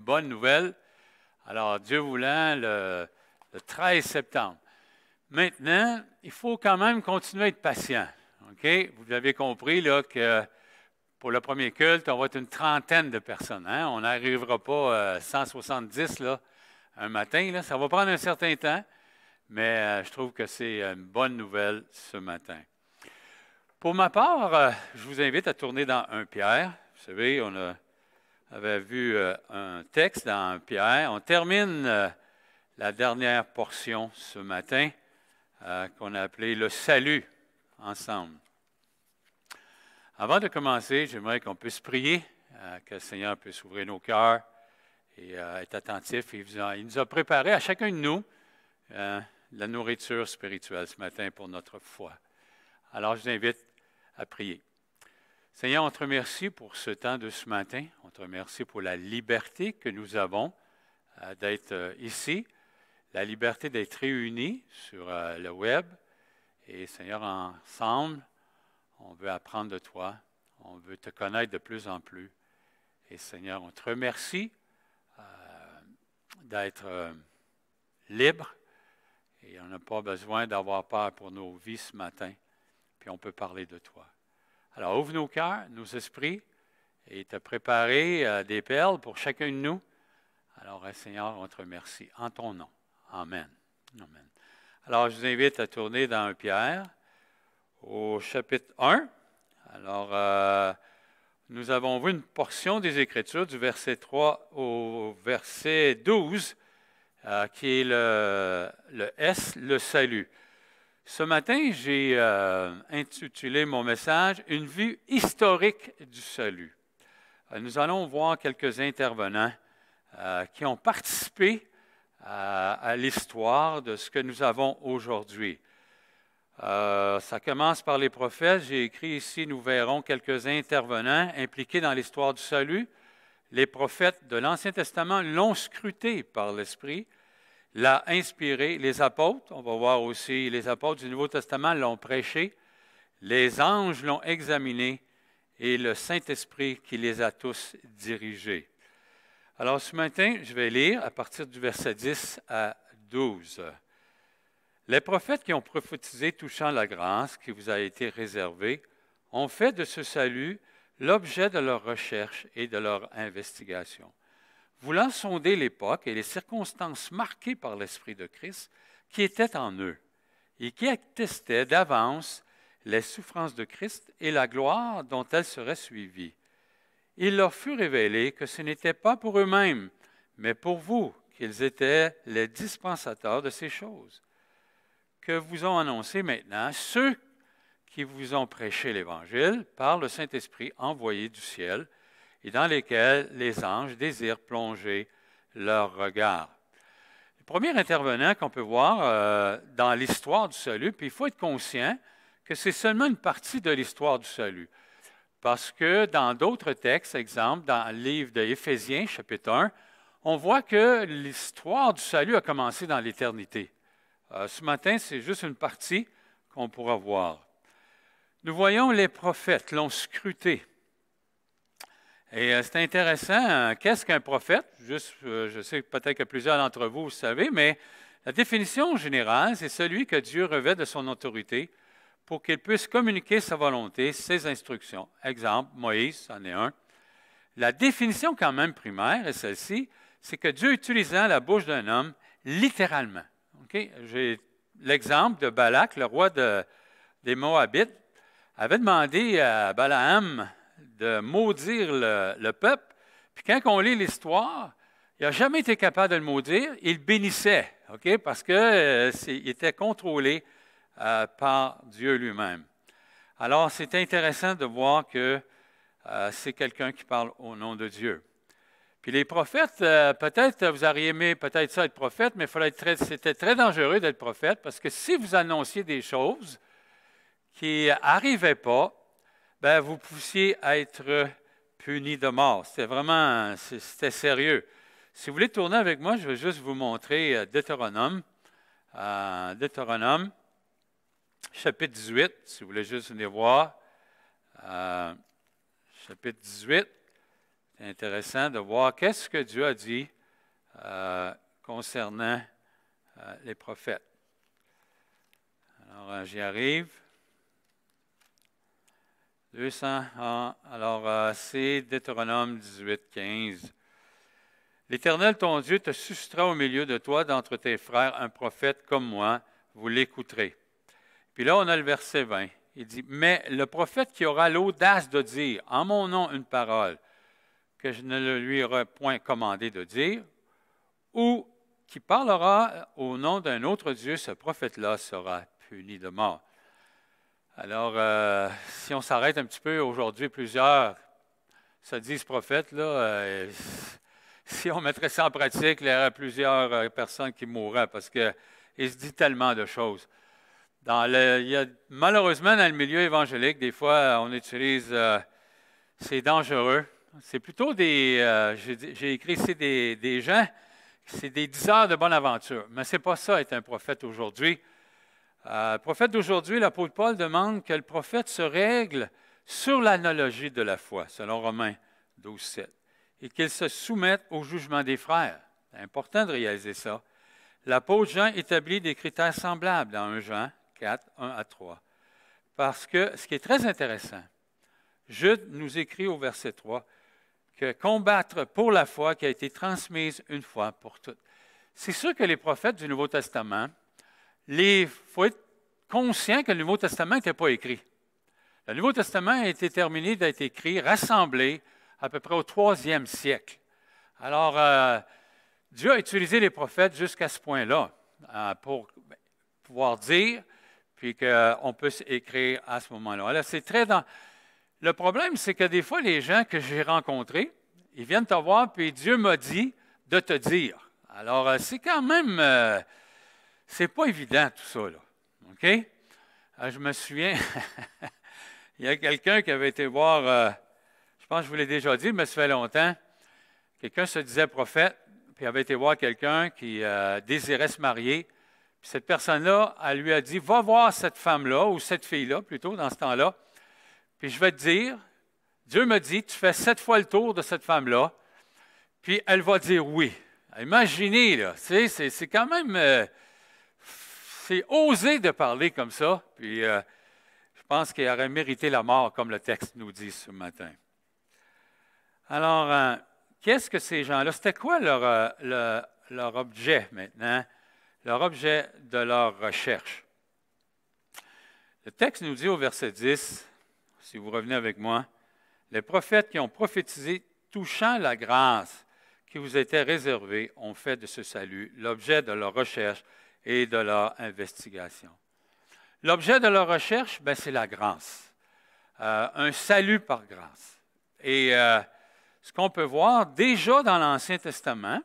Bonne nouvelle. Alors, Dieu voulant, le 13 septembre. Maintenant, il faut quand même continuer à être patient. OK? Vous avez compris là, que pour le premier culte, on va être une trentaine de personnes. Hein? On n'arrivera pas à 170 là, un matin. Là. Ça va prendre un certain temps, mais je trouve que c'est une bonne nouvelle ce matin. Pour ma part, je vous invite à tourner dans 1 Pierre. Vous savez, on avait vu un texte dans 1 Pierre. On termine la dernière portion ce matin qu'on a appelée le salut ensemble. Avant de commencer, j'aimerais qu'on puisse prier, que le Seigneur puisse ouvrir nos cœurs et être attentif. Il nous a préparé à chacun de nous la nourriture spirituelle ce matin pour notre foi. Alors, je vous invite à prier. Seigneur, on te remercie pour ce temps de ce matin. On te remercie pour la liberté que nous avons d'être ici, la liberté d'être réunis sur le web. Et Seigneur, ensemble, on veut apprendre de toi. On veut te connaître de plus en plus. Et Seigneur, on te remercie d'être libre. Et on n'a pas besoin d'avoir peur pour nos vies ce matin. Puis on peut parler de toi. Alors, ouvre nos cœurs, nos esprits, et te préparer des perles pour chacun de nous. Alors, Seigneur, on te remercie en ton nom. Amen. Amen. Alors, je vous invite à tourner dans 1 Pierre, au chapitre 1. Alors, nous avons vu une portion des Écritures, du verset 3 au verset 12, qui est le S, le salut. Ce matin, j'ai intitulé mon message « Une vue historique du salut ». Nous allons voir quelques intervenants qui ont participé à l'histoire de ce que nous avons aujourd'hui. Ça commence par les prophètes. J'ai écrit ici, nous verrons quelques intervenants impliqués dans l'histoire du salut. Les prophètes de l'Ancien Testament l'ont scruté par l'Esprit, l'a inspiré. Les apôtres, on va voir aussi, les apôtres du Nouveau Testament l'ont prêché. Les anges l'ont examiné et le Saint-Esprit qui les a tous dirigés. Alors ce matin, je vais lire à partir du verset 10 à 12. Les prophètes qui ont prophétisé touchant la grâce qui vous a été réservée ont fait de ce salut l'objet de leur recherche et de leur investigation. Voulant sonder l'époque et les circonstances marquées par l'Esprit de Christ qui étaient en eux et qui attestaient d'avance les souffrances de Christ et la gloire dont elles seraient suivies. Il leur fut révélé que ce n'était pas pour eux-mêmes, mais pour vous qu'ils étaient les dispensateurs de ces choses, que vous ont annoncé maintenant ceux qui vous ont prêché l'Évangile par le Saint-Esprit envoyé du ciel, et dans lesquels les anges désirent plonger leur regard. Le premier intervenant qu'on peut voir dans l'histoire du salut, puis il faut être conscient que c'est seulement une partie de l'histoire du salut. Parce que dans d'autres textes, exemple, dans le livre d'Éphésiens, chapitre 1, on voit que l'histoire du salut a commencé dans l'éternité. Ce matin, c'est juste une partie qu'on pourra voir. Nous voyons les prophètes l'ont scruté. Et c'est intéressant, qu'est-ce qu'un prophète? Je sais que peut-être que plusieurs d'entre vous savez, mais la définition générale, c'est celui que Dieu revêt de son autorité pour qu'il puisse communiquer sa volonté, ses instructions. Exemple, Moïse, c'en est un. La définition quand même primaire est celle-ci, c'est que Dieu utilisant la bouche d'un homme littéralement. Okay? J'ai l'exemple de Balak, le roi des Moabites, avait demandé à Balaam de maudire le peuple. Puis quand on lit l'histoire, il n'a jamais été capable de le maudire, il bénissait, okay? Parce qu'il était contrôlé par Dieu lui-même. Alors, c'est intéressant de voir que c'est quelqu'un qui parle au nom de Dieu. Puis les prophètes, peut-être vous auriez aimé peut-être ça être prophète, mais c'était très dangereux d'être prophète parce que si vous annonciez des choses qui n'arrivaient pas, ben, vous pouviez être puni de mort. C'était sérieux. Si vous voulez tourner avec moi, je vais juste vous montrer Deutéronome. Deutéronome, chapitre 18, si vous voulez juste venir voir. Chapitre 18, C'est intéressant de voir qu'est-ce que Dieu a dit concernant les prophètes. Alors, j'y arrive. 200 ans. Alors, c'est Deutéronome 18, 15. L'Éternel, ton Dieu, te suscitera au milieu de toi, d'entre tes frères, un prophète comme moi. Vous l'écouterez. Puis là, on a le verset 20. Il dit, « Mais le prophète qui aura l'audace de dire, en mon nom, une parole que je ne le lui aurai point commandé de dire, ou qui parlera au nom d'un autre Dieu, ce prophète-là sera puni de mort. » Alors, si on s'arrête un petit peu aujourd'hui, plusieurs se disent prophètes, là, si on mettrait ça en pratique, il y aurait plusieurs personnes qui mourraient parce qu'il se dit tellement de choses. Malheureusement, dans le milieu évangélique, des fois, on utilise, c'est dangereux. C'est plutôt j'ai écrit ici des gens, c'est des diseurs de bonne aventure. Mais ce n'est pas ça, être un prophète aujourd'hui. Le prophète d'aujourd'hui, l'apôtre Paul demande que le prophète se règle sur l'analogie de la foi, selon Romains 12, 7, et qu'il se soumette au jugement des frères. C'est important de réaliser ça. L'apôtre Jean établit des critères semblables dans 1 Jean 4, 1 à 3. Parce que ce qui est très intéressant, Jude nous écrit au verset 3 que combattre pour la foi qui a été transmise une fois pour toutes. C'est sûr que les prophètes du Nouveau Testament, il faut être conscient que le Nouveau Testament n'était pas écrit. Le Nouveau Testament a été terminé d'être écrit, rassemblé à peu près au 3e siècle. Alors, Dieu a utilisé les prophètes jusqu'à ce point-là pour pouvoir dire, puis qu'on peut écrire à ce moment-là. Alors, c'est très dans... Le problème, c'est que des fois, les gens que j'ai rencontrés, ils viennent te voir, puis Dieu m'a dit de te dire. Alors, c'est quand même... c'est pas évident tout ça, là. OK? Je me souviens, il y a quelqu'un qui avait été voir, je pense que je vous l'ai déjà dit, mais ça fait longtemps, quelqu'un se disait prophète, puis avait été voir quelqu'un qui désirait se marier. Puis cette personne-là, elle lui a dit, va voir cette femme-là, ou cette fille-là, plutôt, dans ce temps-là, puis je vais te dire, Dieu me dit, tu fais 7 fois le tour de cette femme-là, puis elle va dire oui. Imaginez, là, c'est quand même... c'est osé de parler comme ça, puis je pense qu'il aurait mérité la mort, comme le texte nous dit ce matin. Alors, qu'est-ce que ces gens-là, c'était quoi leur objet maintenant, leur objet de leur recherche? Le texte nous dit au verset 10, si vous revenez avec moi, « Les prophètes qui ont prophétisé touchant la grâce qui vous était réservée ont fait de ce salut l'objet de leur recherche et de leur investigation. » L'objet de leur recherche, c'est la grâce, un salut par grâce. Et ce qu'on peut voir déjà dans l'Ancien Testament,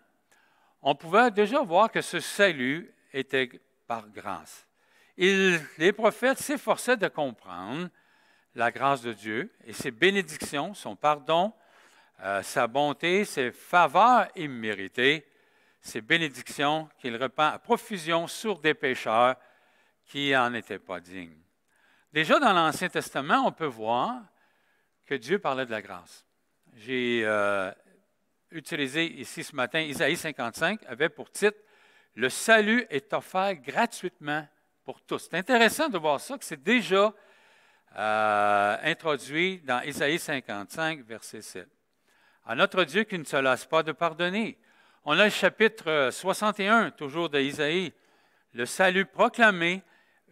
on pouvait déjà voir que ce salut était par grâce. Les prophètes s'efforçaient de comprendre la grâce de Dieu et ses bénédictions, son pardon, sa bonté, ses faveurs imméritées, ses bénédictions qu'il répand à profusion sur des pécheurs qui n'en étaient pas dignes. Déjà dans l'Ancien Testament, on peut voir que Dieu parlait de la grâce. J'ai utilisé ici ce matin, Isaïe 55 avait pour titre « Le salut est offert gratuitement pour tous ». C'est intéressant de voir ça, que c'est déjà introduit dans Isaïe 55, verset 7. « À notre Dieu qui ne se lasse pas de pardonner ». On a le chapitre 61, toujours d'Isaïe, « Le salut proclamé,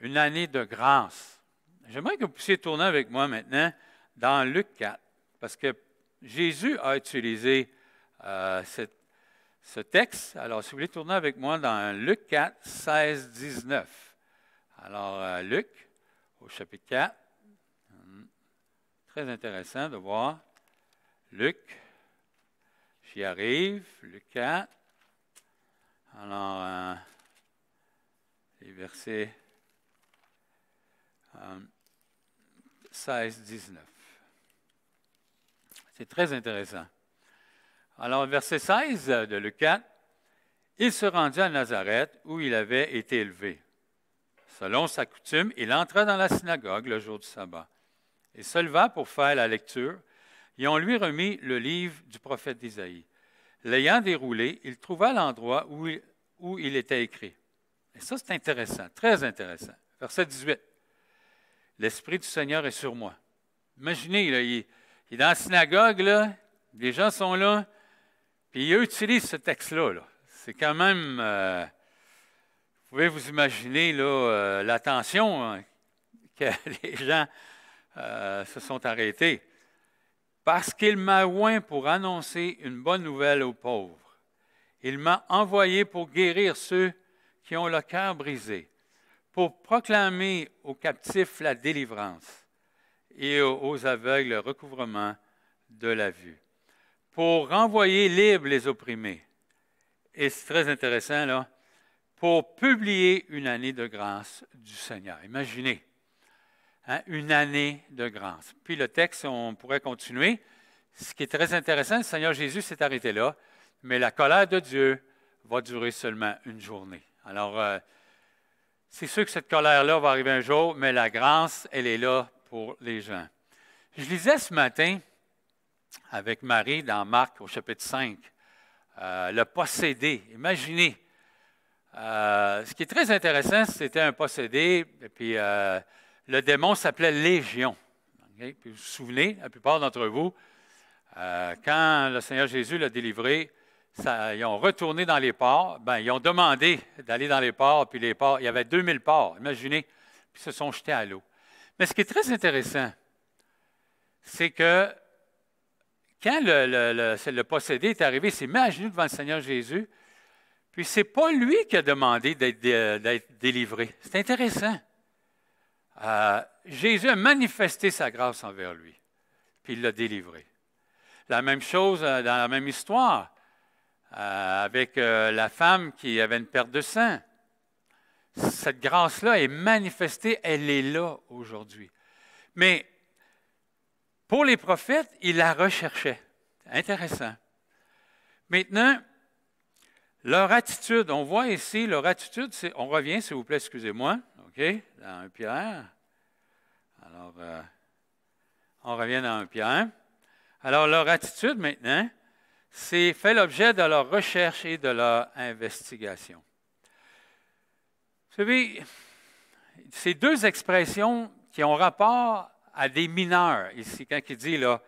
une année de grâce ». J'aimerais que vous puissiez tourner avec moi maintenant dans Luc 4, parce que Jésus a utilisé ce texte. Alors, si vous voulez tourner avec moi dans Luc 4, 16, 19. Alors, Luc, au chapitre 4. Très intéressant de voir. Luc, j'y arrive. Luc 4. Alors, les versets 16, 19. C'est très intéressant. Alors, verset 16 de Luc 4, « Il se rendit à Nazareth où il avait été élevé. Selon sa coutume, il entra dans la synagogue le jour du sabbat. Il se leva pour faire la lecture. Et on lui remit le livre du prophète d'Isaïe. L'ayant déroulé, il trouva l'endroit où il était écrit. Et ça, c'est intéressant, très intéressant. Verset 18. L'Esprit du Seigneur est sur moi. Imaginez, là, il est dans la synagogue, là, les gens sont là, puis il utilise ce texte-là. Là. C'est quand même, vous pouvez vous imaginer l'attention hein, que les gens se sont arrêtés. Parce qu'il m'a oint pour annoncer une bonne nouvelle aux pauvres. Il m'a envoyé pour guérir ceux qui ont le cœur brisé, pour proclamer aux captifs la délivrance et aux aveugles le recouvrement de la vue, pour renvoyer libres les opprimés. Et c'est très intéressant, là, pour publier une année de grâce du Seigneur. Imaginez, hein, une année de grâce. Puis le texte, on pourrait continuer. Ce qui est très intéressant, le Seigneur Jésus s'est arrêté là, mais la colère de Dieu va durer seulement une journée. Alors, c'est sûr que cette colère-là va arriver un jour, mais la grâce, elle est là pour les gens. Je lisais ce matin avec Marie dans Marc au chapitre 5, le possédé. Imaginez, ce qui est très intéressant, c'était un possédé, et puis le démon s'appelait Légion. Okay? Puis vous vous souvenez, la plupart d'entre vous, quand le Seigneur Jésus l'a délivré, ils ont retourné dans les ports, ils ont demandé d'aller dans les ports, puis les ports, il y avait 2000 ports, imaginez, puis ils se sont jetés à l'eau. Mais ce qui est très intéressant, c'est que quand le possédé est arrivé, il s'est mis à genoux devant le Seigneur Jésus, puis ce n'est pas lui qui a demandé d'être délivré. C'est intéressant. Jésus a manifesté sa grâce envers lui, puis il l'a délivré. La même chose dans la même histoire, avec la femme qui avait une perte de sang. Cette grâce-là est manifestée, elle est là aujourd'hui. Mais pour les prophètes, ils la recherchaient. Intéressant. Maintenant, leur attitude, on voit ici, leur attitude, on revient, s'il vous plaît, excusez-moi, OK, dans 1 Pierre. Alors, on revient dans 1 Pierre. Alors, leur attitude maintenant, c'est fait l'objet de leur recherche et de leur investigation. Vous savez, ces deux expressions qui ont rapport à des mineurs, ici, quand il dit là,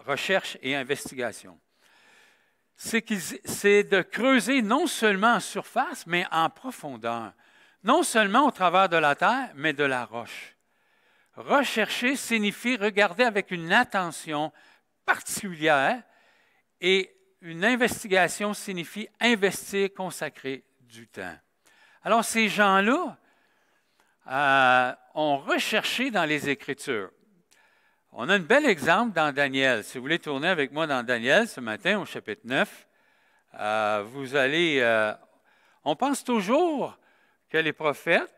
recherche et investigation, c'est de creuser non seulement en surface, mais en profondeur. Non seulement au travers de la terre, mais de la roche. Rechercher signifie regarder avec une attention particulière et une investigation signifie investir, consacrer du temps. Alors, ces gens-là ont recherché dans les Écritures. On a un bel exemple dans Daniel. Si vous voulez tourner avec moi dans Daniel ce matin au chapitre 9, vous allez... on pense toujours que les prophètes,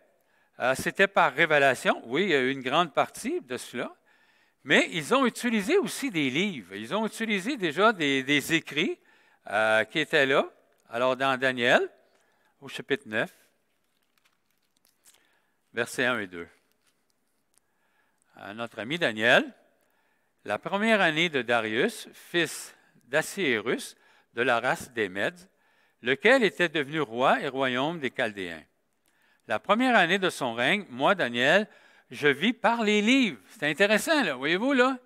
c'était par révélation. Oui, il y a eu une grande partie de cela. Mais ils ont utilisé aussi des livres. Ils ont utilisé déjà des écrits qui étaient là. Alors, dans Daniel, au chapitre 9, versets 1 et 2. Notre ami Daniel, la première année de Darius, fils d'Assyrus, de la race des Mèdes, lequel était devenu roi et royaume des Chaldéens. La première année de son règne, moi, Daniel, je vis par les livres. C'est intéressant, là, voyez-vous, là?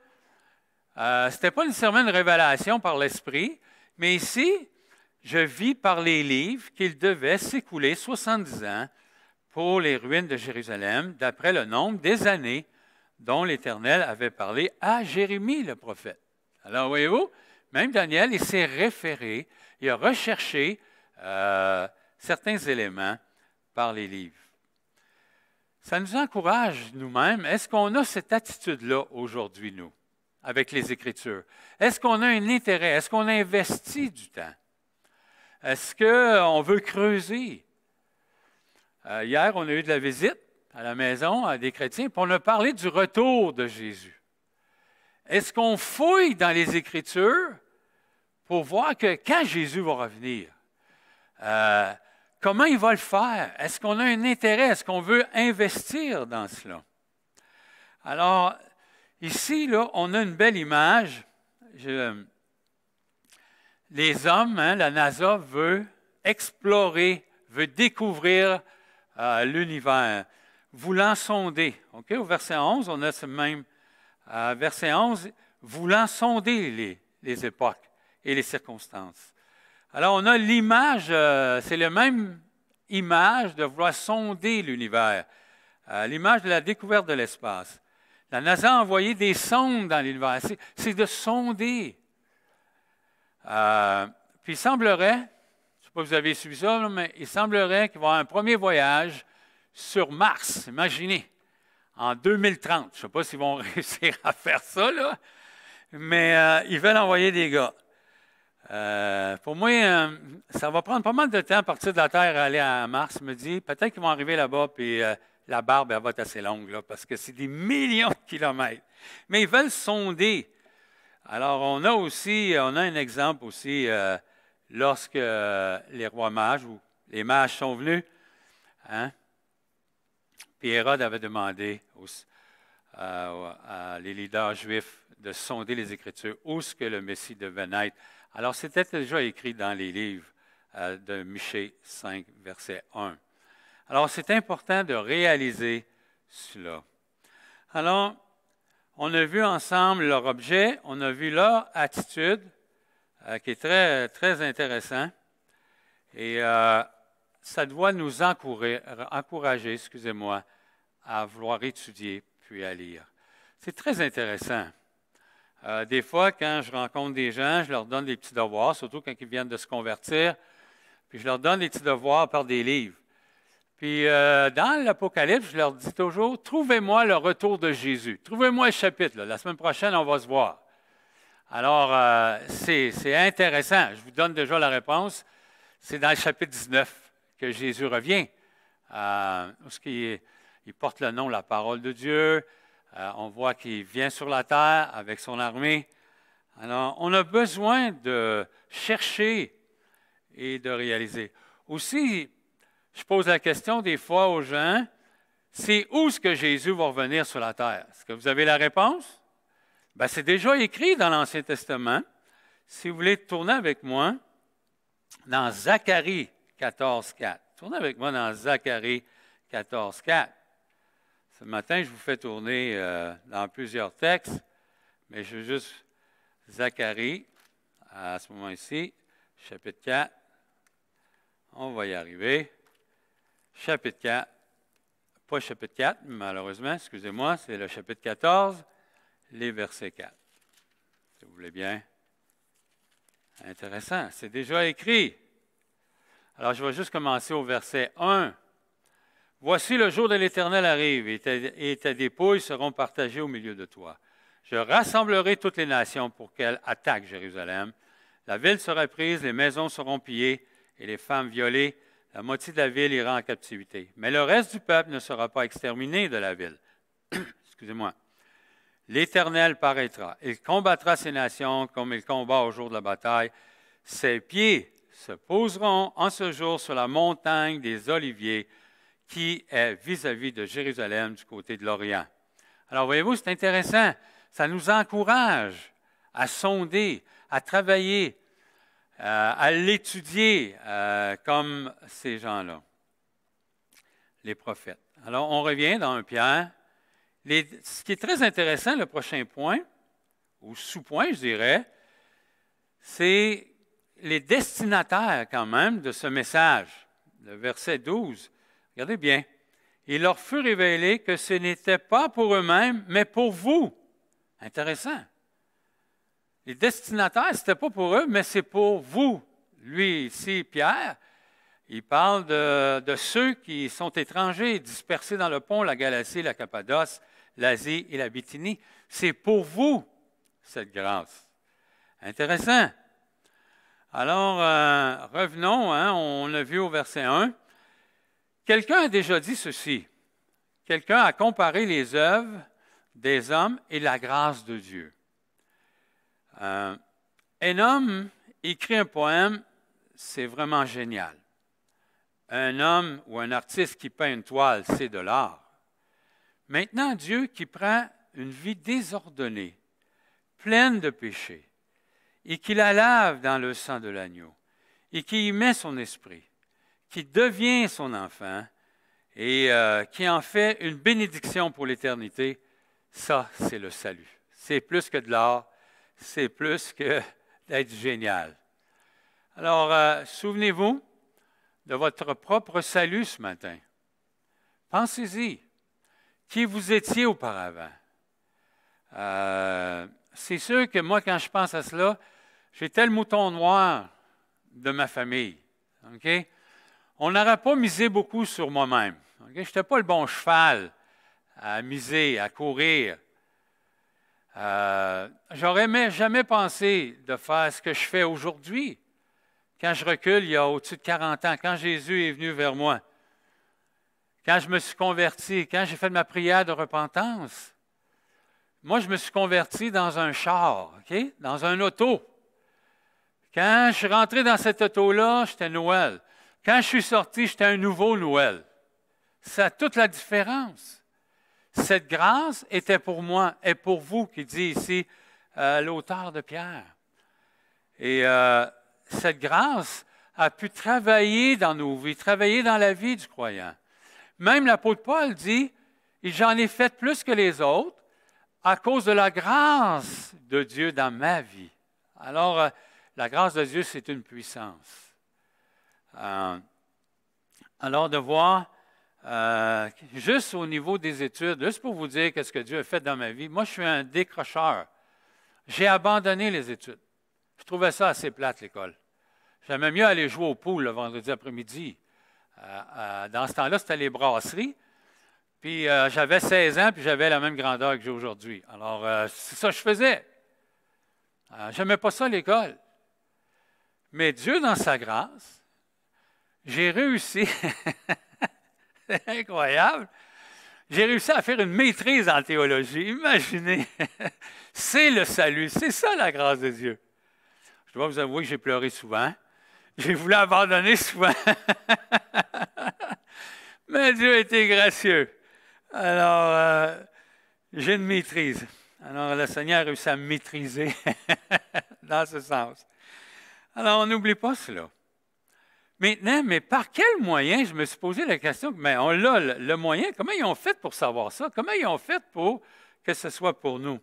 Ce n'était pas nécessairement une révélation par l'Esprit, mais ici, je vis par les livres qu'il devait s'écouler 70 ans pour les ruines de Jérusalem, d'après le nombre des années dont l'Éternel avait parlé à Jérémie, le prophète. Alors, voyez-vous, même Daniel, il s'est référé, il a recherché certains éléments par les livres. Ça nous encourage nous-mêmes. Est-ce qu'on a cette attitude-là aujourd'hui, nous, avec les Écritures? Est-ce qu'on a un intérêt? Est-ce qu'on investit du temps? Est-ce qu'on veut creuser? Hier, on a eu de la visite à la maison à des chrétiens, puis on a parlé du retour de Jésus. Est-ce qu'on fouille dans les Écritures pour voir que quand Jésus va revenir, comment il va le faire? Est-ce qu'on a un intérêt? Est-ce qu'on veut investir dans cela? Alors, Ici, là, on a une belle image. Les hommes, la NASA veut explorer, veut découvrir l'univers, voulant sonder. OK? Au verset 11, on a ce même verset 11, voulant sonder les époques et les circonstances. Alors, on a l'image, c'est la même image de vouloir sonder l'univers, l'image de la découverte de l'espace. La NASA a envoyé des sondes dans l'univers. C'est de sonder. Puis il semblerait, je ne sais pas si vous avez suivi ça, mais il semblerait qu'il va y avoir un premier voyage sur Mars, imaginez, en 2030. Je ne sais pas s'ils vont réussir à faire ça, là, mais ils veulent envoyer des gars. Pour moi, ça va prendre pas mal de temps à partir de la Terre à aller à Mars. Je me dis, peut-être qu'ils vont arriver là-bas, puis la barbe, elle va être assez longue, là, parce que c'est des millions de kilomètres. Mais ils veulent sonder. Alors, on a un exemple aussi, lorsque les rois mages, ou les mages sont venus, hein, puis Hérode avait demandé à les leaders juifs de sonder les Écritures, où est-ce que le Messie devait naître. Alors, c'était déjà écrit dans les livres de Michée 5, verset 1. Alors, c'est important de réaliser cela. Alors, on a vu ensemble leur objet, on a vu leur attitude, qui est très, très intéressant. Et ça doit nous encourager, à vouloir étudier puis à lire. C'est très intéressant. Des fois, quand je rencontre des gens, je leur donne des petits devoirs, surtout quand ils viennent de se convertir, puis je leur donne des petits devoirs par des livres. Puis dans l'Apocalypse, je leur dis toujours, trouvez-moi le retour de Jésus. Trouvez-moi le chapitre. Là. La semaine prochaine, on va se voir. Alors, c'est intéressant. Je vous donne déjà la réponse. C'est dans le chapitre 19 que Jésus revient. Il porte le nom, la parole de Dieu. On voit qu'il vient sur la terre avec son armée. Alors, on a besoin de chercher et de réaliser. Aussi, je pose la question des fois aux gens, c'est où est-ce que Jésus va revenir sur la terre? Est-ce que vous avez la réponse? Bien, c'est déjà écrit dans l'Ancien Testament. Si vous voulez tourner avec moi dans Zacharie 14,4. Tournez avec moi dans Zacharie 14,4. Ce matin, je vous fais tourner dans plusieurs textes, mais je veux juste Zacharie, à ce moment-ci, chapitre 4. On va y arriver. Chapitre 4, pas chapitre 4, malheureusement, excusez-moi, c'est le chapitre 14, les versets 4. Si vous voulez bien. Intéressant, c'est déjà écrit. Alors, je vais juste commencer au verset 1. « Voici le jour de l'Éternel arrive, et tes dépouilles seront partagées au milieu de toi. Je rassemblerai toutes les nations pour qu'elles attaquent Jérusalem. La ville sera prise, les maisons seront pillées, et les femmes violées. La moitié de la ville ira en captivité. Mais le reste du peuple ne sera pas exterminé de la ville. » Excusez-moi. « L'Éternel paraîtra. Il combattra ces nations comme il combat au jour de la bataille. Ses pieds se poseront en ce jour sur la montagne des Oliviers qui est vis-à-vis de Jérusalem du côté de l'Orient. » Alors, voyez-vous, c'est intéressant. Ça nous encourage à sonder, à travailler, à l'étudier comme ces gens-là, les prophètes. Alors, on revient dans 1 Pierre. Ce qui est très intéressant, le prochain point, ou sous-point, je dirais, c'est les destinataires quand même de ce message. Le verset 12, regardez bien. « Il leur fut révélé que ce n'était pas pour eux-mêmes, mais pour vous. » Intéressant. Les destinataires, ce n'était pas pour eux, mais c'est pour vous. Lui, ici, Pierre, il parle de ceux qui sont étrangers, dispersés dans le pont, la Galatie, la Cappadoce, l'Asie et la Bithynie. C'est pour vous, cette grâce. Intéressant. Alors, revenons, on a vu au verset 1. Quelqu'un a déjà dit ceci. Quelqu'un a comparé les œuvres des hommes et la grâce de Dieu. Un homme écrit un poème, c'est vraiment génial. Un homme ou un artiste qui peint une toile, c'est de l'art. Maintenant, Dieu qui prend une vie désordonnée, pleine de péchés, et qui la lave dans le sang de l'agneau, et qui y met son esprit, qui devient son enfant, et qui en fait une bénédiction pour l'éternité, ça, c'est le salut. C'est plus que de l'or, c'est plus que d'être génial. Alors, souvenez-vous de votre propre salut ce matin. Pensez-y. Qui vous étiez auparavant? C'est sûr que moi, quand je pense à cela, j'étais le mouton noir de ma famille. Okay? On n'aurait pas misé beaucoup sur moi-même. Okay? Je n'étais pas le bon cheval à miser, à courir. J'aurais jamais pensé de faire ce que je fais aujourd'hui. Quand je recule, il y a au-dessus de 40 ans, quand Jésus est venu vers moi, quand je me suis converti, quand j'ai fait ma prière de repentance, moi, je me suis converti dans un char, okay? Dans un auto. Quand je suis rentré dans cette auto-là, j'étais Noël. Quand je suis sorti, j'étais un nouveau Noël. Ça a toute la différence. Cette grâce était pour moi et pour vous, qui dit ici l'auteur de Pierre. Et cette grâce a pu travailler dans nos vies, travailler dans la vie du croyant. Même l'apôtre Paul dit, « J'en ai fait plus que les autres à cause de la grâce de Dieu dans ma vie. » Alors, la grâce de Dieu, c'est une puissance. Alors, de voir, juste au niveau des études, juste pour vous dire qu'est-ce que Dieu a fait dans ma vie, moi, je suis un décrocheur. J'ai abandonné les études. Je trouvais ça assez plate, l'école. J'aimais mieux aller jouer au pool le vendredi après-midi. Dans ce temps-là, c'était les brasseries. Puis j'avais 16 ans, puis j'avais la même grandeur que j'ai aujourd'hui. Alors, c'est ça que je faisais. J'aimais pas ça, l'école. Mais Dieu, dans sa grâce, j'ai réussi. C'est incroyable. J'ai réussi à faire une maîtrise en théologie. Imaginez. C'est le salut. C'est ça, la grâce de Dieu. Je dois vous avouer que j'ai pleuré souvent. J'ai voulu abandonner souvent. Mais Dieu a été gracieux. Alors, j'ai une maîtrise. Alors, le Seigneur a réussi à me maîtriser dans ce sens. Alors, on n'oublie pas cela. Maintenant, mais par quel moyen, je me suis posé la question, mais on a le moyen, comment ils ont fait pour savoir ça? Comment ils ont fait pour que ce soit pour nous?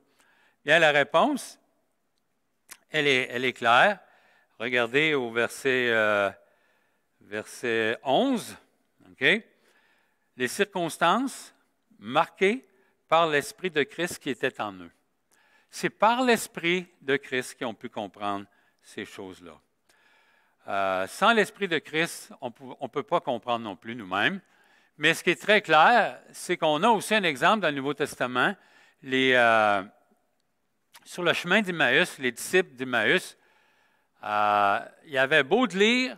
Bien, la réponse, elle est claire. Regardez au verset 11. Okay? Les circonstances marquées par l'Esprit de Christ qui était en eux. C'est par l'Esprit de Christ qu'ils ont pu comprendre ces choses-là. Sans l'Esprit de Christ, on ne peut pas comprendre non plus nous-mêmes. Mais ce qui est très clair, c'est qu'on a aussi un exemple dans le Nouveau Testament. Sur le chemin d'Emmaüs, les disciples d'Emmaüs, il avait beau de lire,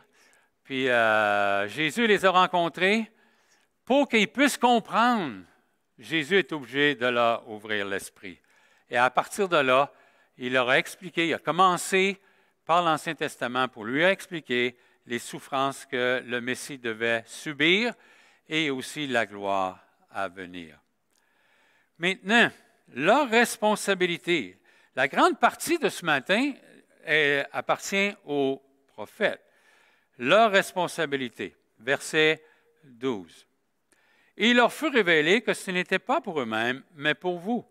puis Jésus les a rencontrés. Pour qu'ils puissent comprendre, Jésus est obligé de leur ouvrir l'esprit. Et à partir de là, il leur a expliqué, il a commencé par l'Ancien Testament pour lui expliquer les souffrances que le Messie devait subir et aussi la gloire à venir. Maintenant, leur responsabilité, la grande partie de ce matin appartient aux prophètes. Leur responsabilité, verset 12. Et il leur fut révélé que ce n'était pas pour eux-mêmes, mais pour vous,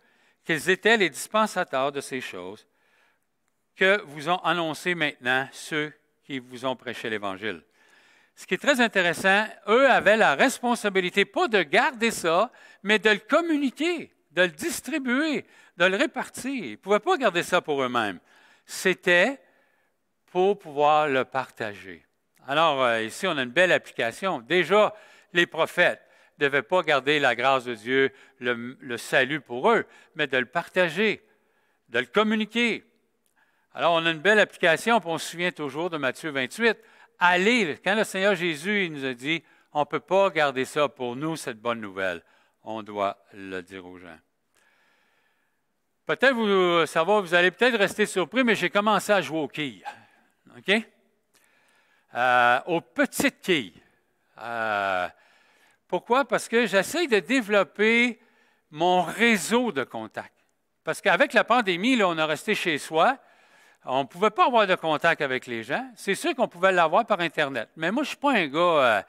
qu'ils étaient les dispensateurs de ces choses que vous ont annoncé maintenant ceux qui vous ont prêché l'Évangile. Ce qui est très intéressant, eux avaient la responsabilité, pas de garder ça, mais de le communiquer, de le distribuer, de le répartir. Ils ne pouvaient pas garder ça pour eux-mêmes. C'était pour pouvoir le partager. Alors, ici, on a une belle application. Déjà, les prophètes ne devaient pas garder la grâce de Dieu, le salut pour eux, mais de le partager, de le communiquer. Alors, on a une belle application, puis on se souvient toujours de Matthieu 28. Allez, quand le Seigneur Jésus il nous a dit, on ne peut pas garder ça pour nous, cette bonne nouvelle. On doit le dire aux gens. Peut-être, vous allez peut-être rester surpris, mais j'ai commencé à jouer aux quilles. OK? Aux petites quilles. Pourquoi? Parce que j'essaie de développer mon réseau de contacts. Parce qu'avec la pandémie, là, on a resté chez soi. On ne pouvait pas avoir de contact avec les gens. C'est sûr qu'on pouvait l'avoir par Internet. Mais moi, je ne suis pas un gars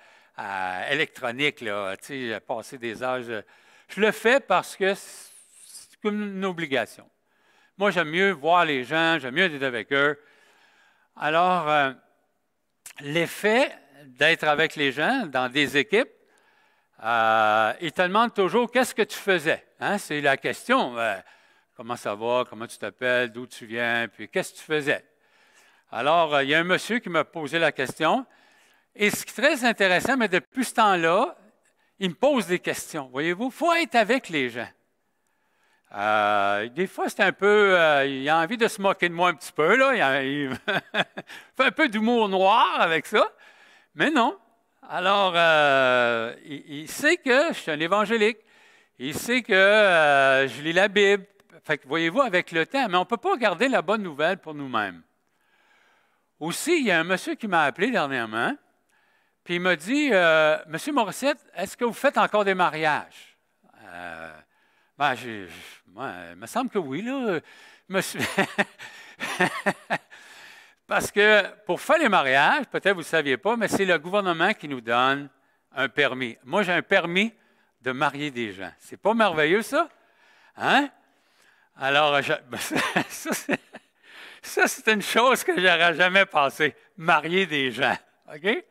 électronique, là, tu sais, passer des âges. Je le fais parce que c'est comme une obligation. Moi, j'aime mieux voir les gens, j'aime mieux être avec eux. Alors, l'effet d'être avec les gens dans des équipes, ils te demandent toujours qu'est-ce que tu faisais. Hein? C'est la question. Comment ça va? Comment tu t'appelles? D'où tu viens? Puis qu'est-ce que tu faisais? Alors, il y a un monsieur qui m'a posé la question. Et ce qui est très intéressant, mais depuis ce temps-là, il me pose des questions. Voyez-vous, il faut être avec les gens. Des fois, c'est un peu... il a envie de se moquer de moi un petit peu, là. Il fait un peu d'humour noir avec ça. Mais non. Alors, il sait que je suis un évangélique. Il sait que je lis la Bible. Fait que, voyez-vous, avec le temps, mais on ne peut pas garder la bonne nouvelle pour nous-mêmes. Aussi, il y a un monsieur qui m'a appelé dernièrement, puis il m'a dit, Monsieur Morissette, est-ce que vous faites encore des mariages? Il me semble que oui, là. Monsieur... Parce que pour faire les mariages, peut-être vous ne le saviez pas, mais c'est le gouvernement qui nous donne un permis. Moi, j'ai un permis de marier des gens. C'est pas merveilleux, ça? Hein? Alors, ça, c'est une chose que je n'aurais jamais pensé, marier des gens. OK?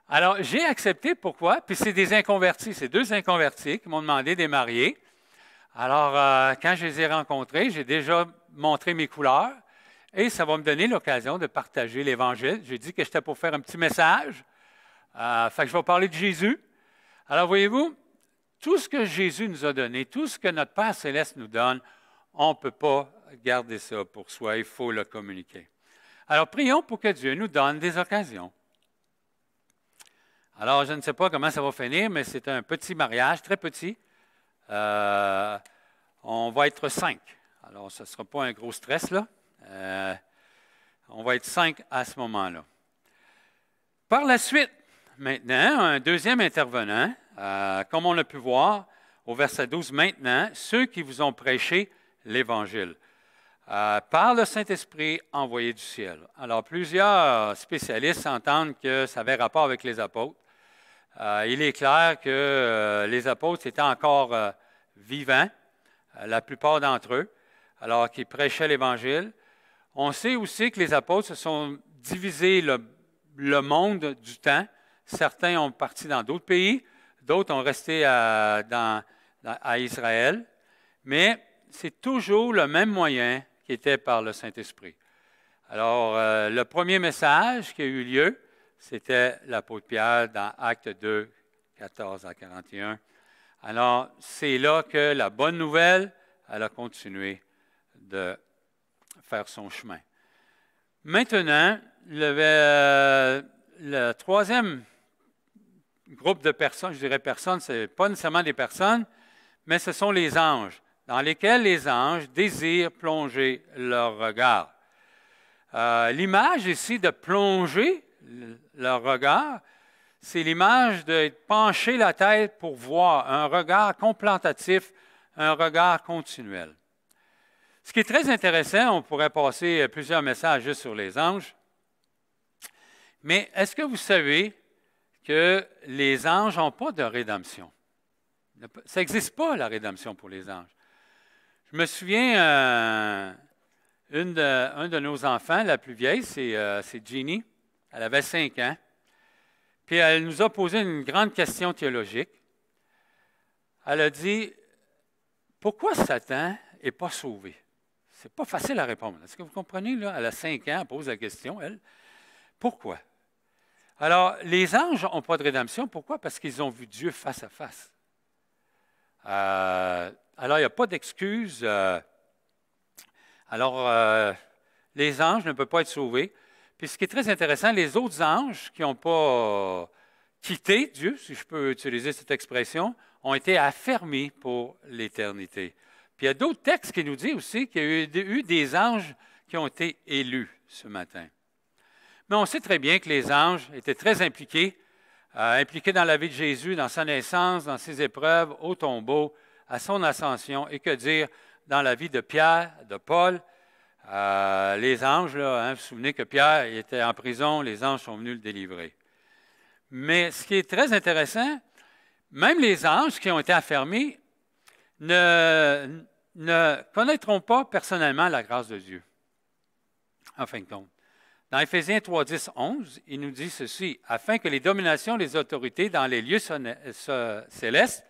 Alors, j'ai accepté, pourquoi? Puis c'est des inconvertis, c'est 2 inconvertis qui m'ont demandé de les marier. Alors, quand je les ai rencontrés, j'ai déjà montré mes couleurs et ça va me donner l'occasion de partager l'Évangile. J'ai dit que j'étais pour faire un petit message. Fait que je vais parler de Jésus. Alors, voyez-vous, tout ce que Jésus nous a donné, tout ce que notre Père Céleste nous donne, on ne peut pas garder ça pour soi, il faut le communiquer. Alors, prions pour que Dieu nous donne des occasions. Alors, je ne sais pas comment ça va finir, mais c'est un petit mariage, très petit. On va être 5. Alors, ce ne sera pas un gros stress, là. On va être 5 à ce moment-là. Par la suite, maintenant, un deuxième intervenant, comme on a pu voir au verset 12, maintenant, ceux qui vous ont prêché l'Évangile, par le Saint-Esprit envoyé du ciel. Alors, plusieurs spécialistes entendent que ça avait rapport avec les apôtres. Il est clair que les apôtres étaient encore vivants, la plupart d'entre eux, alors qu'ils prêchaient l'Évangile. On sait aussi que les apôtres se sont divisés le monde du temps. Certains ont parti dans d'autres pays, d'autres ont resté à Israël, mais c'est toujours le même moyen qui était par le Saint-Esprit. Alors, le premier message qui a eu lieu, c'était l'apôtre Pierre dans Actes 2, 14 à 41. Alors, c'est là que la bonne nouvelle, elle a continué de faire son chemin. Maintenant, le troisième groupe de personnes, je dirais personnes, ce n'est pas nécessairement des personnes, mais ce sont les anges, dans lesquels les anges désirent plonger leur regard. L'image ici de plonger leur regard, c'est l'image de pencher la tête pour voir, un regard contemplatif, un regard continuel. Ce qui est très intéressant, on pourrait passer plusieurs messages juste sur les anges, mais est-ce que vous savez que les anges n'ont pas de rédemption? Ça n'existe pas, la rédemption pour les anges. Je me souviens, un de nos enfants, la plus vieille, c'est Jeannie. Elle avait 5 ans. Puis elle nous a posé une grande question théologique. Elle a dit, pourquoi Satan n'est pas sauvé? C'est pas facile à répondre. Est-ce que vous comprenez, là? Elle a 5 ans, elle pose la question, elle. Pourquoi? Alors, les anges n'ont pas de rédemption. Pourquoi? Parce qu'ils ont vu Dieu face à face. Alors, il n'y a pas d'excuse. Les anges ne peuvent pas être sauvés. Puis ce qui est très intéressant, les autres anges qui n'ont pas quitté Dieu, si je peux utiliser cette expression, ont été affermis pour l'éternité. Puis il y a d'autres textes qui nous disent aussi qu'il y a eu des anges qui ont été élus ce matin. Mais on sait très bien que les anges étaient très impliqués dans la vie de Jésus, dans sa naissance, dans ses épreuves, au tombeau, à son ascension, et que dire, dans la vie de Pierre, de Paul. Les anges, là, hein, vous vous souvenez que Pierre était en prison, les anges sont venus le délivrer. Mais ce qui est très intéressant, même les anges qui ont été affermis ne connaîtront pas personnellement la grâce de Dieu, en fin de compte. Dans Éphésiens 3, 10, 11, il nous dit ceci, « Afin que les dominations, les autorités dans les lieux célestes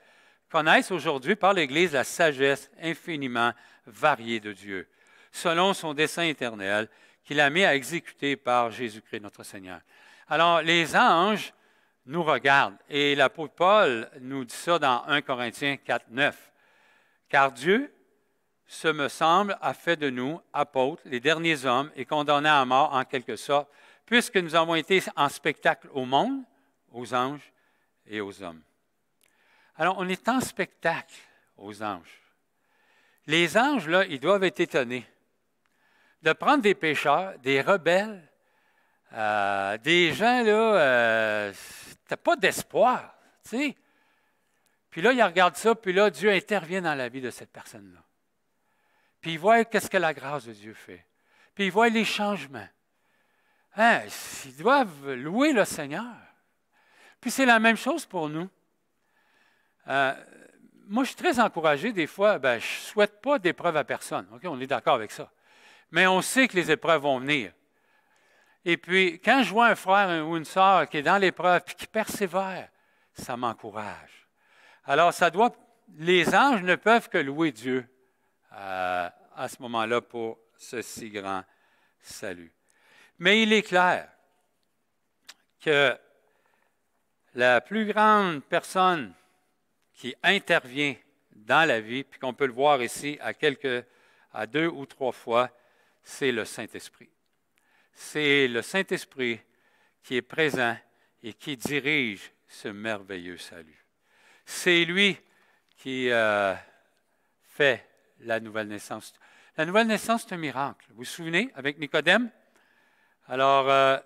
connaissent aujourd'hui par l'Église la sagesse infiniment variée de Dieu, selon son dessein éternel, qu'il a mis à exécuter par Jésus-Christ notre Seigneur. » Alors, les anges nous regardent, et l'apôtre Paul nous dit ça dans 1 Corinthiens 4, 9. « Car Dieu, ce me semble, a fait de nous, apôtres, les derniers hommes, et condamnés à mort en quelque sorte, puisque nous avons été en spectacle au monde, aux anges et aux hommes. » Alors, on est en spectacle aux anges. Les anges, là, ils doivent être étonnés de prendre des pécheurs, des rebelles, des gens, là, t'as pas d'espoir, tu sais. Puis là, ils regardent ça, puis là, Dieu intervient dans la vie de cette personne-là. Puis ils voient qu'est-ce que la grâce de Dieu fait. Puis ils voient les changements. Hein, ils doivent louer le Seigneur. Puis c'est la même chose pour nous. Moi, je suis très encouragé des fois. Je ne souhaite pas d'épreuve à personne. Okay? On est d'accord avec ça. Mais on sait que les épreuves vont venir. Et puis, quand je vois un frère ou une sœur qui est dans l'épreuve et qui persévère, ça m'encourage. Alors, les anges ne peuvent que louer Dieu à ce moment-là pour ce si grand salut. Mais il est clair que la plus grande personne qui intervient dans la vie, puis qu'on peut le voir ici à 2 ou 3 fois, c'est le Saint-Esprit. C'est le Saint-Esprit qui est présent et qui dirige ce merveilleux salut. C'est lui qui fait la nouvelle naissance. La nouvelle naissance, c'est un miracle. Vous vous souvenez, avec Nicodème? Alors,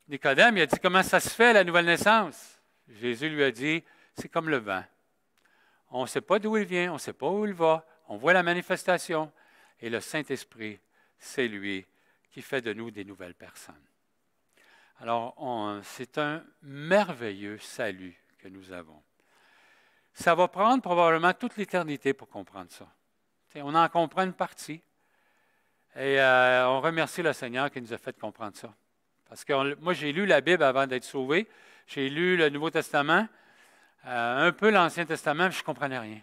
Nicodème, il a dit, comment ça se fait, la nouvelle naissance? Jésus lui a dit, c'est comme le vent. On ne sait pas d'où il vient, on ne sait pas où il va, on voit la manifestation. Et le Saint-Esprit, c'est lui qui fait de nous des nouvelles personnes. Alors, c'est un merveilleux salut que nous avons. Ça va prendre probablement toute l'éternité pour comprendre ça. On en comprend une partie. Et on remercie le Seigneur qui nous a fait comprendre ça. Parce que moi, j'ai lu la Bible avant d'être sauvé. J'ai lu le Nouveau Testament, un peu l'Ancien Testament, mais je ne comprenais rien.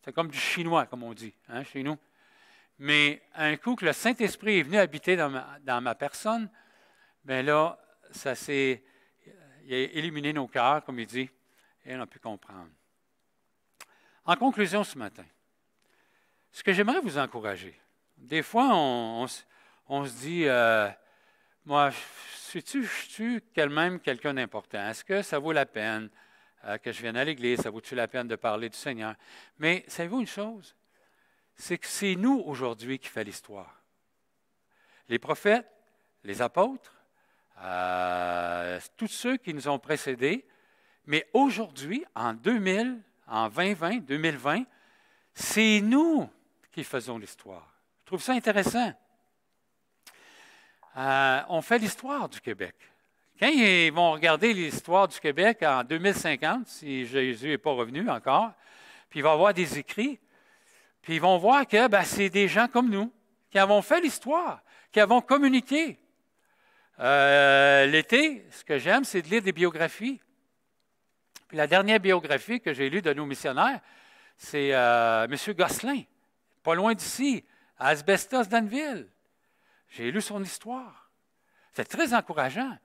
C'est comme du chinois, comme on dit, hein, chez nous. Mais un coup que le Saint-Esprit est venu habiter dans ma personne, bien là, il a éliminé nos cœurs, comme il dit, et on a pu comprendre. En conclusion ce matin, ce que j'aimerais vous encourager, des fois, on se dit, moi, suis-tu même quelqu'un d'important? Est-ce que ça vaut la peine que je vienne à l'Église? Ça vaut-tu la peine de parler du Seigneur? Mais savez-vous une chose? C'est que c'est nous aujourd'hui qui fait l'histoire. Les prophètes, les apôtres, tous ceux qui nous ont précédés, mais aujourd'hui, en 2020, c'est nous qui faisons l'histoire. Je trouve ça intéressant. On fait l'histoire du Québec. Quand ils vont regarder l'histoire du Québec en 2050, si Jésus n'est pas revenu encore, puis il va y avoir des écrits, puis ils vont voir que c'est des gens comme nous qui avons fait l'histoire, qui avons communiqué. L'été, ce que j'aime, c'est de lire des biographies. Puis la dernière biographie que j'ai lue de nos missionnaires, c'est M. Gosselin, pas loin d'ici, à Asbestos d'Anneville. J'ai lu son histoire. C'est très encourageant.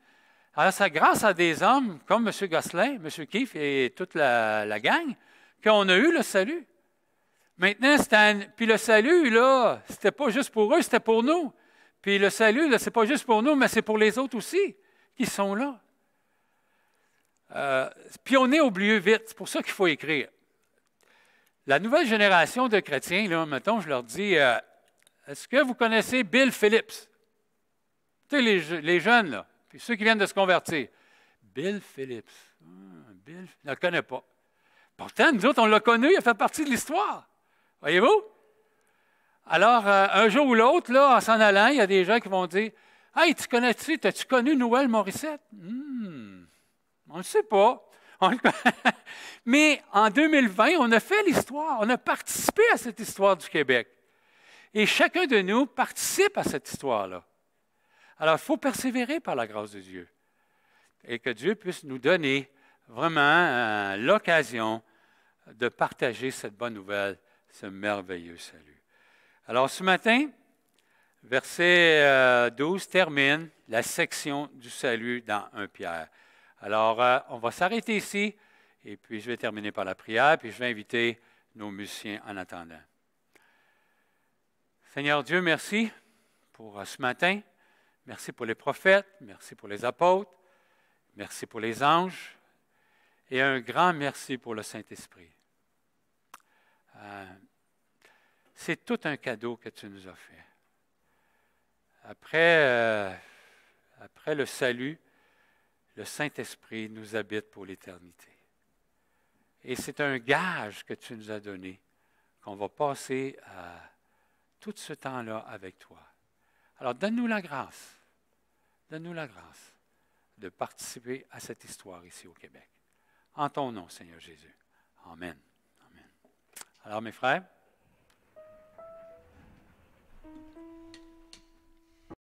Alors, c'est grâce à des hommes comme M. Gosselin, M. Keefe et toute la gang qu'on a eu le salut. Maintenant, puis le salut, là, c'était pas juste pour eux, c'était pour nous. Puis le salut, là, c'est pas juste pour nous, mais c'est pour les autres aussi qui sont là. Puis on est oublié vite, c'est pour ça qu'il faut écrire. La nouvelle génération de chrétiens, là, mettons, je leur dis, est-ce que vous connaissez Bill Phillips? Tu sais, les jeunes, là, puis ceux qui viennent de se convertir. Bill Phillips. Bill, je ne le connais pas. Pourtant, nous autres, on l'a connu, il a fait partie de l'histoire. Voyez-vous? Alors, un jour ou l'autre, là, en s'en allant, il y a des gens qui vont dire « Hey, t'as-tu connu Noël Morissette? On ne sait pas. Mais en 2020, on a fait l'histoire, on a participé à cette histoire du Québec. Et chacun de nous participe à cette histoire-là. Alors, il faut persévérer par la grâce de Dieu. Et que Dieu puisse nous donner vraiment l'occasion de partager cette bonne nouvelle, ce merveilleux salut. Alors, ce matin, verset 12 termine la section du salut dans 1 Pierre. Alors, on va s'arrêter ici, et puis je vais terminer par la prière, puis je vais inviter nos musiciens en attendant. Seigneur Dieu, merci pour ce matin. Merci pour les prophètes, merci pour les apôtres, merci pour les anges, et un grand merci pour le Saint-Esprit. C'est tout un cadeau que tu nous as fait. Après le salut, le Saint-Esprit nous habite pour l'éternité. Et c'est un gage que tu nous as donné, qu'on va passer tout ce temps-là avec toi. Alors, donne-nous la grâce de participer à cette histoire ici au Québec. En ton nom, Seigneur Jésus. Amen. Amen. Alors, mes frères,